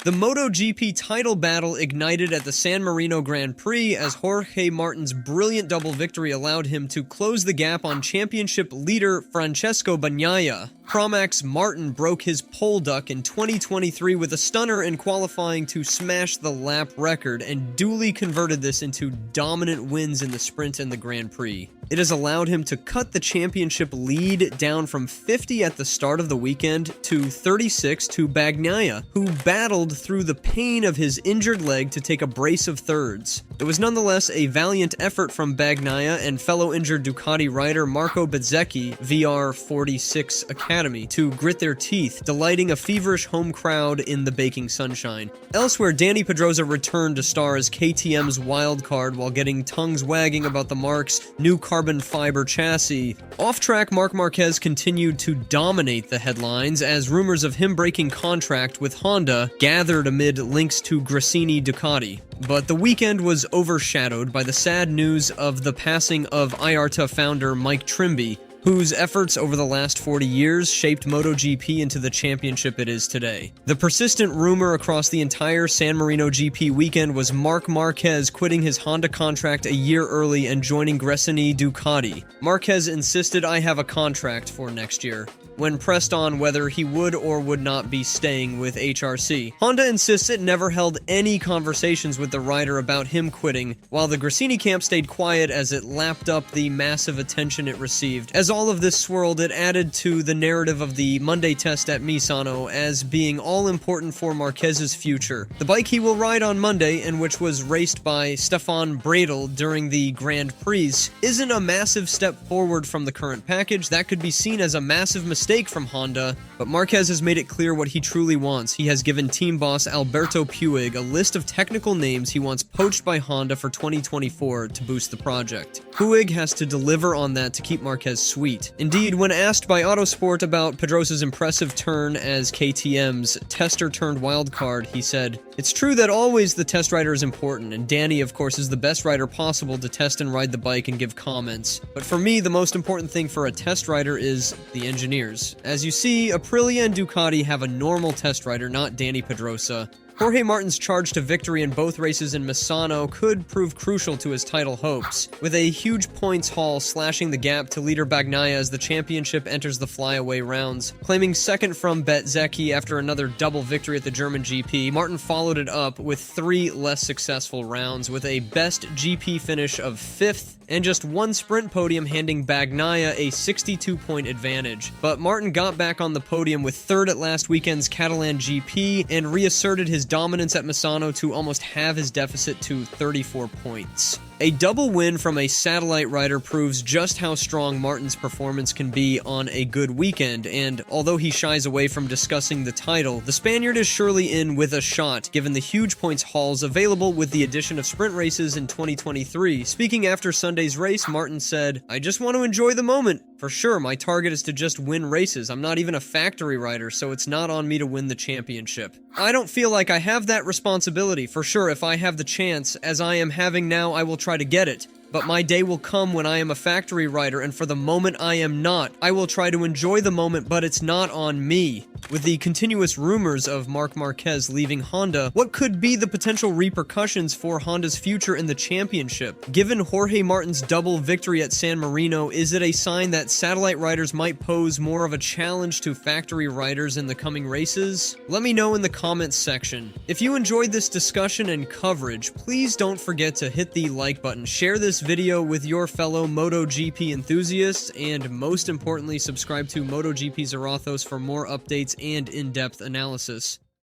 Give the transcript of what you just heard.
The MotoGP title battle ignited at the San Marino Grand Prix as Jorge Martin's brilliant double victory allowed him to close the gap on championship leader Francesco Bagnaia. Pramax Martin broke his pole duck in 2023 with a stunner in qualifying to smash the lap record and duly converted this into dominant wins in the sprint and the Grand Prix. It has allowed him to cut the championship lead down from 50 at the start of the weekend to 36 to Bagnaia, who battled through the pain of his injured leg to take a brace of thirds. It was nonetheless a valiant effort from Bagnaia and fellow injured Ducati rider Marco Bezzecchi, VR46 Academy, to grit their teeth, delighting a feverish home crowd in the baking sunshine. Elsewhere, Dani Pedrosa returned to star as KTM's wildcard while getting tongues wagging about the Marque's new carbon fiber chassis. Off-track, Marc Marquez continued to dominate the headlines as rumors of him breaking contract with Honda gathered amid links to Gresini Ducati. But the weekend was overshadowed by the sad news of the passing of IRTA founder Mike Trimby, whose efforts over the last 40 years shaped MotoGP into the championship it is today. The persistent rumor across the entire San Marino GP weekend was Marc Marquez quitting his Honda contract a year early and joining Gresini Ducati. Marquez insisted, "I have a contract for next year," when pressed on whether he would or would not be staying with HRC. Honda insists it never held any conversations with the rider about him quitting, while the Gresini camp stayed quiet as it lapped up the massive attention it received. As all of this swirled, it added to the narrative of the Monday test at Misano as being all-important for Marquez's future. The bike he will ride on Monday, and which was raced by Stefan Bradl during the Grand Prix, isn't a massive step forward from the current package. That could be seen as a massive mistake from Honda, but Marquez has made it clear what he truly wants. He has given team boss Alberto Puig a list of technical names he wants poached by Honda for 2024 to boost the project. Puig has to deliver on that to keep Marquez sweet. Indeed, when asked by Autosport about Pedrosa's impressive turn as KTM's tester-turned-wildcard, he said, "It's true that always the test rider is important, and Dani, of course, is the best rider possible to test and ride the bike and give comments. But for me, the most important thing for a test rider is the engineers. As you see, Aprilia and Ducati have a normal test rider, not Dani Pedrosa." Jorge Martin's charge to victory in both races in Misano could prove crucial to his title hopes, with a huge points haul slashing the gap to leader Bagnaia as the championship enters the flyaway rounds. Claiming second from Bezzecchi after another double victory at the German GP, Martin followed it up with 3 less successful rounds, with a best GP finish of 5th and just 1 sprint podium, handing Bagnaia a 62-point advantage. But Martin got back on the podium with 3rd at last weekend's Catalan GP and reasserted his dominance at Misano to almost halve his deficit to 34 points. A double win from a satellite rider proves just how strong Martin's performance can be on a good weekend, and although he shies away from discussing the title, the Spaniard is surely in with a shot, given the huge points hauls available with the addition of sprint races in 2023. Speaking after Sunday's race, Martin said, "I just want to enjoy the moment. For sure, my target is to just win races. I'm not even a factory rider, so it's not on me to win the championship. I don't feel like I have that responsibility. For sure, if I have the chance, as I am having now, I will try to get it. But my day will come when I am a factory rider, and for the moment I am not. I will try to enjoy the moment, but it's not on me." With the continuous rumors of Marc Marquez leaving Honda, what could be the potential repercussions for Honda's future in the championship? Given Jorge Martin's double victory at San Marino, is it a sign that satellite riders might pose more of a challenge to factory riders in the coming races? Let me know in the comments section. If you enjoyed this discussion and coverage, please don't forget to hit the like button, share this video with your fellow MotoGP enthusiasts, and most importantly, subscribe to MotoGP Zarathos for more updates and in-depth analysis.